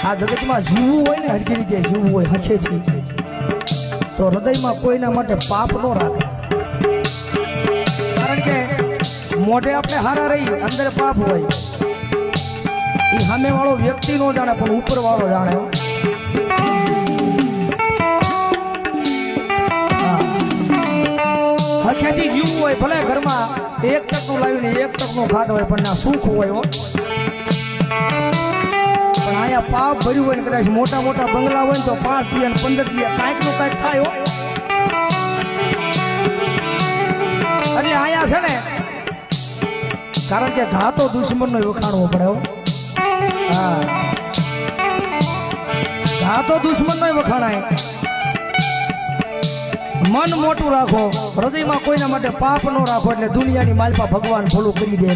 આ જગતમાં જીવવું હોય ને હરકી રીતે જીવવું હોય હખેથી તો હૃદયમાં કોઈના માટે પાપ ન રાખે કારણ કે મોઢે આપણે હારા રહી અંદર પાપ હોય એ સામે વાળો વ્યક્તિ નો જાણે પણ ઉપર વાળો જાણે હખેથી જીવવું હોય ભલે ઘરમાં એક ટકનું લાવીને એક ટકનું ખાત હોય પણ ના સુખ હોય પણ અહીંયા પાપ ભર્યું હોય ને કદાચ મોટા મોટા બંગલા હોય ને તો 5 થી અને 15 થી કાંઈક નું કાંઈક થાય એટલે અહીંયા છે ને કારણ કે ઘા તો દુશ્મન નો વખાણવો પડે હા ઘા તો દુશ્મન નો વખાણાય મન મોટું રાખો હૃદયમાં કોઈના માટે પાપ ન રાખો એટલે દુનિયાની માલપા ભગવાન ભલું કરી દે